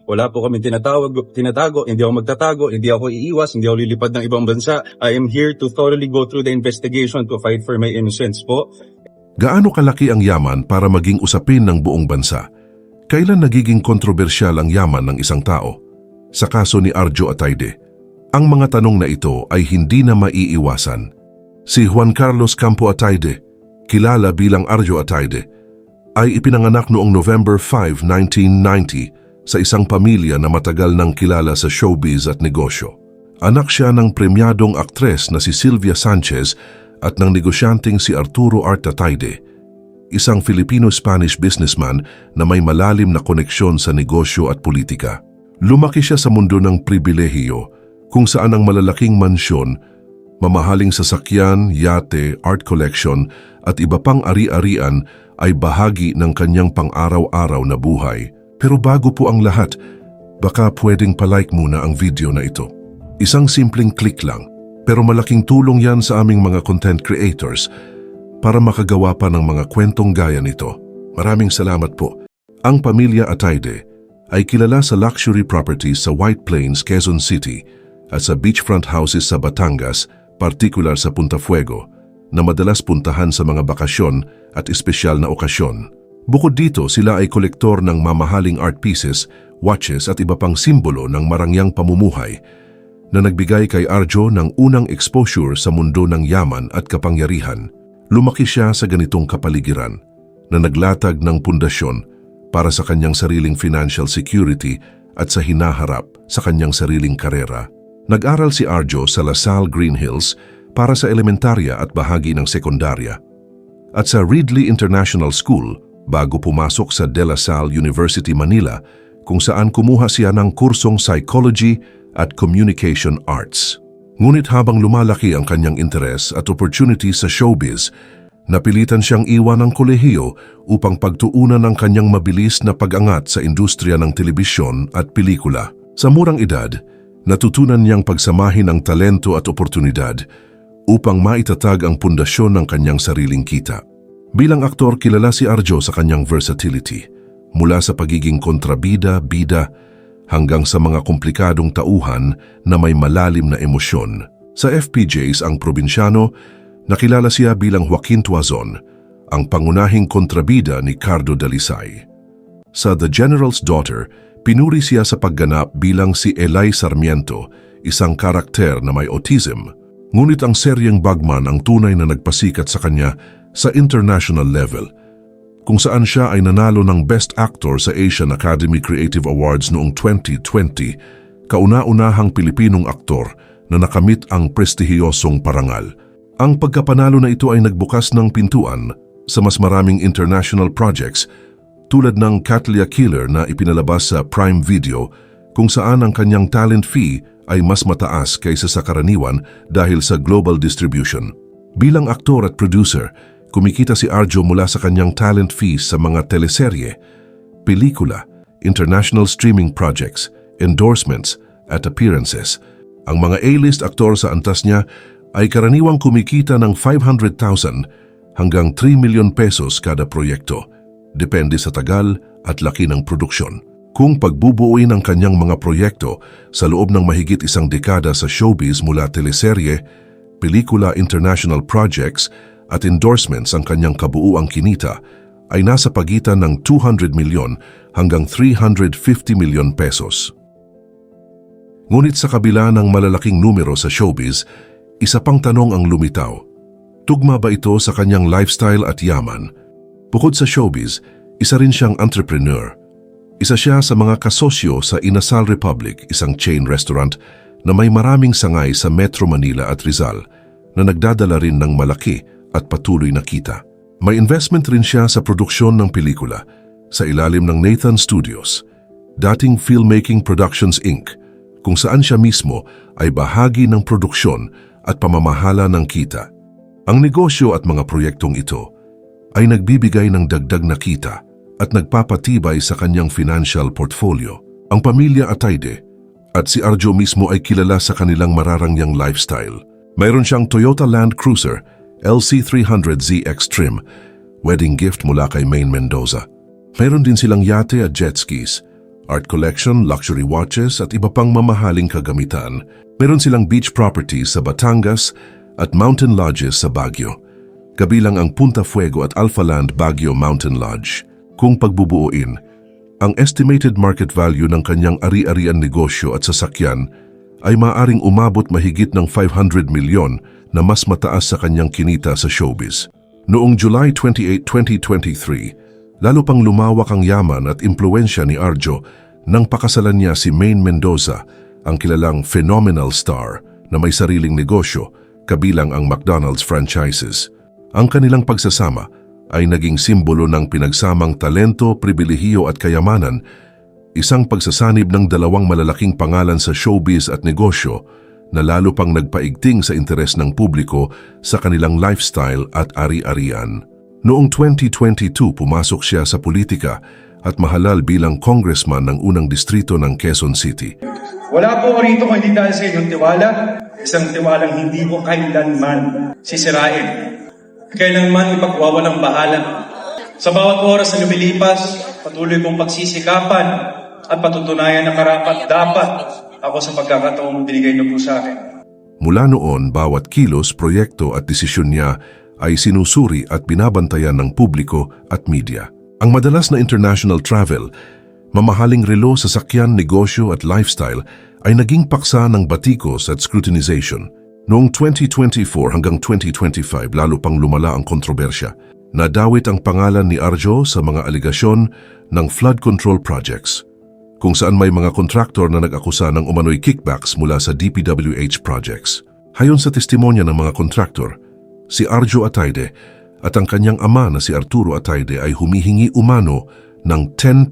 Wala po kami tinatago, hindi ako magtatago, hindi ako iiwas, hindi ako lilipad ng ibang bansa. I am here to thoroughly go through the investigation to fight for my innocence po. Gaano kalaki ang yaman para maging usapin ng buong bansa? Kailan nagiging kontrobersyal ang yaman ng isang tao? Sa kaso ni Arjo Atayde, ang mga tanong na ito ay hindi na maiiwasan. Si Juan Carlos Campo Atayde, kilala bilang Arjo Atayde, ay ipinanganak noong November 5, 1990 sa isang pamilya na matagal nang kilala sa showbiz at negosyo. Anak siya ng premyadong aktres na si Sylvia Sanchez at ng negosyanteng si Arturo Art Atayde, isang Filipino-Spanish businessman na may malalim na koneksyon sa negosyo at politika. Lumaki siya sa mundo ng pribilehiyo kung saan ang malalaking mansyon, mamahaling sasakyan, yate, art collection at iba pang ari-arian ay bahagi ng kanyang pang-araw-araw na buhay. Pero bago po ang lahat, baka pwedeng palike muna ang video na ito. Isang simpleng click lang, pero malaking tulong yan sa aming mga content creators para makagawa pa ng mga kwentong gaya nito. Maraming salamat po. Ang pamilya Atayde ay kilala sa luxury properties sa White Plains, Quezon City at sa beachfront houses sa Batangas, partikular sa Punta Fuego, na madalas puntahan sa mga bakasyon at espesyal na okasyon. Bukod dito, sila ay kolektor ng mamahaling art pieces, watches at iba pang simbolo ng marangyang pamumuhay na nagbigay kay Arjo ng unang exposure sa mundo ng yaman at kapangyarihan. Lumaki siya sa ganitong kapaligiran na naglatag ng pundasyon para sa kanyang sariling financial security at sa hinaharap sa kanyang sariling karera. Nag-aral si Arjo sa La Salle Green Hills para sa elementarya at bahagi ng sekundarya, at sa Ridley International School bago pumasok sa De La Salle University, Manila, kung saan kumuha siya ng kursong Psychology at Communication Arts. Ngunit habang lumalaki ang kanyang interes at opportunity sa showbiz, napilitan siyang iwan ang kolehiyo upang pagtuunan ang kanyang mabilis na pag-angat sa industriya ng telebisyon at pelikula. Sa murang edad, natutunan niyang pagsamahin ang talento at oportunidad upang maitatag ang pundasyon ng kanyang sariling kita. Bilang aktor, kilala si Arjo sa kanyang versatility, mula sa pagiging kontrabida-bida hanggang sa mga komplikadong tauhan na may malalim na emosyon. Sa FPJs ang probinsyano, nakilala siya bilang Joaquin Tuazon, ang pangunahing kontrabida ni Cardo Dalisay. Sa The General's Daughter, pinuri siya sa pagganap bilang si Elay Sarmiento, isang karakter na may autism. Ngunit ang seryeng Bagman ang tunay na nagpasikat sa kanya sa international level, kung saan siya ay nanalo ng Best Actor sa Asian Academy Creative Awards noong 2020, kauna-unahang Pilipinong aktor na nakamit ang prestihiyosong parangal. Ang pagkapanalo na ito ay nagbukas ng pintuan sa mas maraming international projects tulad ng Katlia Killer na ipinalabas sa Prime Video, kung saan ang kanyang talent fee ay mas mataas kaysa sa karaniwan dahil sa global distribution. Bilang aktor at producer, kumikita si Arjo mula sa kanyang talent fees sa mga teleserye, pelikula, international streaming projects, endorsements at appearances. Ang mga A-list aktor sa antas niya ay karaniwang kumikita ng 500,000 hanggang 3 milyon pesos kada proyekto, depende sa tagal at laki ng produksyon. Kung pagbubuuin ang kanyang mga proyekto sa loob ng mahigit isang dekada sa showbiz mula teleserye, pelikula, international projects at endorsements, ang kanyang kabuuang kinita ay nasa pagitan ng 200 milyon hanggang 350 milyon pesos. Ngunit sa kabila ng malalaking numero sa showbiz, isa pang tanong ang lumitaw. Tugma ba ito sa kanyang lifestyle at yaman? Bukod sa showbiz, isa rin siyang entrepreneur. Isa siya sa mga kasosyo sa Inasal Republic, isang chain restaurant na may maraming sangay sa Metro Manila at Rizal, na nagdadala rin ng malaki at patuloy na kita. May investment rin siya sa produksyon ng pelikula sa ilalim ng Nathan Studios, dating Filmmaking Productions Inc., kung saan siya mismo ay bahagi ng produksyon at pamamahala ng kita. Ang negosyo at mga proyektong ito ay nagbibigay ng dagdag na kita at nagpapatibay sa kanyang financial portfolio. Ang pamilya Atayde at si Arjo mismo ay kilala sa kanilang mararangyang lifestyle. Mayroon siyang Toyota Land Cruiser LC300ZX trim, wedding gift mula kay Maine Mendoza. Mayroon din silang yate at jet skis, art collection, luxury watches at iba pang mamahaling kagamitan. Meron silang beach properties sa Batangas at mountain lodges sa Baguio. Kabilang ang Punta Fuego at Alpha Land Baguio Mountain Lodge. Kung pagbubuuin, ang estimated market value ng kanyang ari-arian negosyo at sasakyan ay maaring umabot mahigit ng 500 milyon na mas mataas sa kanyang kinita sa showbiz. Noong July 28, 2023, lalo pang lumawak ang yaman at impluensya ni Arjo nang pakasalan niya si Maine Mendoza, ang kilalang phenomenal star na may sariling negosyo kabilang ang McDonald's franchises. Ang kanilang pagsasama ay naging simbolo ng pinagsamang talento, pribilehiyo at kayamanan, isang pagsasanib ng dalawang malalaking pangalan sa showbiz at negosyo na lalo pang nagpaigting sa interes ng publiko sa kanilang lifestyle at ari-arian. Noong 2022, pumasok siya sa politika at mahalal bilang congressman ng unang distrito ng Quezon City. Wala po ako rito kung hindi dahil sa inyong tiwala, isang tiwalang hindi ko kailanman sisirain. Kailanman ipagwawalang bahala. Sa bawat oras na lumilipas, patuloy kong pagsisikapan at patutunayan na karapat-dapat ako sa pagkakataong binigay niyo po sa akin. Mula noon, bawat kilos, proyekto at desisyon niya ay sinusuri at binabantayan ng publiko at media. Ang madalas na international travel, mamahaling relo, sasakyan, negosyo at lifestyle ay naging paksa ng batikos at scrutinization. Noong 2024 hanggang 2025, lalo pang lumala ang kontrobersya. Nadawit ang pangalan ni Arjo sa mga aligasyon ng flood control projects, kung saan may mga kontraktor na nag-akusa ng umano'y kickbacks mula sa DPWH projects. Hayon sa testimonya ng mga kontraktor, si Arjo Atayde at ang kanyang ama na si Arturo Atayde ay humihingi umano ng 10%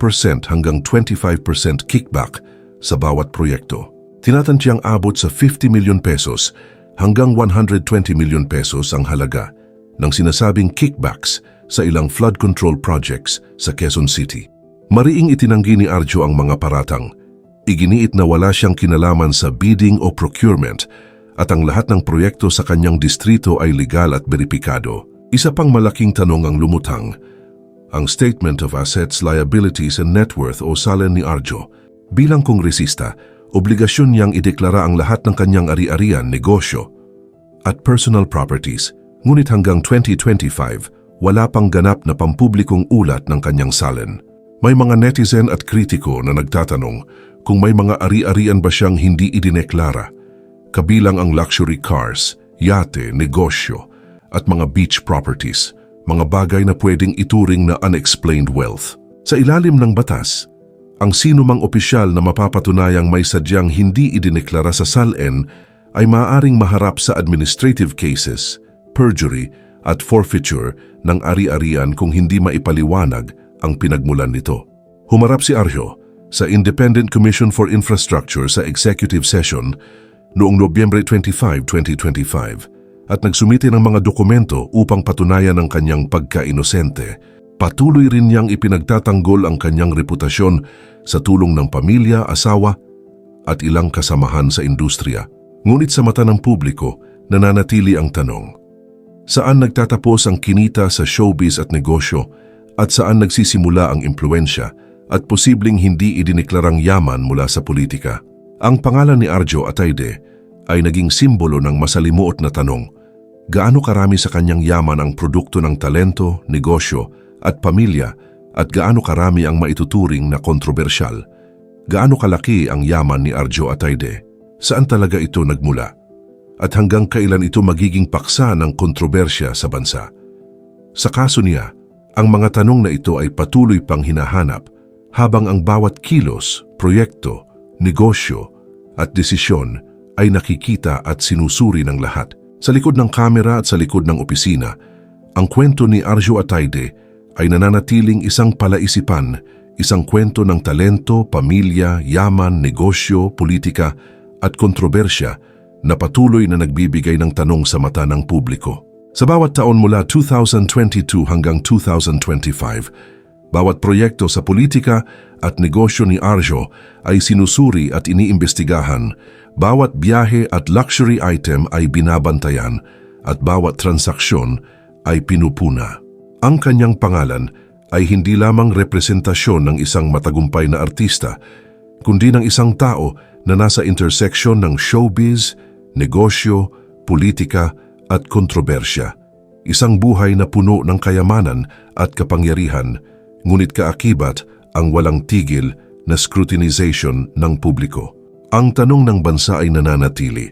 hanggang 25% kickback sa bawat proyekto. Tinatantiang abot sa 50 milyon pesos hanggang 120 milyon pesos ang halaga ng sinasabing kickbacks sa ilang flood control projects sa Quezon City. Mariing itinanggi ni Arjo ang mga paratang. Iginiit na wala siyang kinalaman sa bidding o procurement at ang lahat ng proyekto sa kanyang distrito ay legal at beripikado. Isa pang malaking tanong ang lumutang, ang Statement of Assets, Liabilities and Net Worth o SALN ni Arjo. Bilang kongresista, obligasyon niyang ideklara ang lahat ng kanyang ari-arian, negosyo at personal properties. Ngunit hanggang 2025, wala pang ganap na pampublikong ulat ng kanyang SALN. May mga netizen at kritiko na nagtatanong kung may mga ari-arian ba siyang hindi idineklara, kabilang ang luxury cars, yate, negosyo, at mga beach properties, mga bagay na pwedeng ituring na unexplained wealth. Sa ilalim ng batas, ang sinumang opisyal na mapapatunayang may sadyang hindi idineklara sa SALN ay maaaring maharap sa administrative cases, perjury at forfeiture ng ari-arian kung hindi maipaliwanag ang pinagmulan nito. Humarap si Arjo sa Independent Commission for Infrastructure sa executive session noong Nobyembre 25, 2025 at nagsumite ng mga dokumento upang patunayan ang kanyang pagka-inosente. Patuloy rin niyang ipinagtatanggol ang kanyang reputasyon sa tulong ng pamilya, asawa at ilang kasamahan sa industriya. Ngunit sa mata ng publiko, nananatili ang tanong, saan nagtatapos ang kinita sa showbiz at negosyo at saan nagsisimula ang impluensya at posibleng hindi idineklarang yaman mula sa politika? Ang pangalan ni Arjo Atayde ay naging simbolo ng masalimuot na tanong, gaano karami sa kanyang yaman ang produkto ng talento, negosyo at pamilya at gaano karami ang maituturing na kontrobersyal? Gaano kalaki ang yaman ni Arjo Atayde? Saan talaga ito nagmula? At hanggang kailan ito magiging paksa ng kontrobersya sa bansa? Sa kaso niya, ang mga tanong na ito ay patuloy pang hinahanap habang ang bawat kilos, proyekto, negosyo at desisyon ay nakikita at sinusuri ng lahat. Sa likod ng kamera at sa likod ng opisina, ang kwento ni Arjo Atayde ay nananatiling isang palaisipan, isang kwento ng talento, pamilya, yaman, negosyo, politika at kontrobersya na patuloy na nagbibigay ng tanong sa mata ng publiko. Sa bawat taon mula 2022 hanggang 2025, bawat proyekto sa politika at negosyo ni Arjo ay sinusuri at iniimbestigahan, bawat biyahe at luxury item ay binabantayan at bawat transaksyon ay pinupuna. Ang kanyang pangalan ay hindi lamang representasyon ng isang matagumpay na artista, kundi ng isang tao na nasa intersection ng showbiz, negosyo, politika at kontrobersya. Isang buhay na puno ng kayamanan at kapangyarihan, ngunit kaakibat ang walang tigil na scrutinization ng publiko. Ang tanong ng bansa ay nananatili,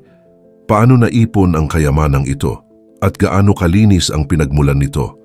paano naipon ang kayamanang ito at gaano kalinis ang pinagmulan nito?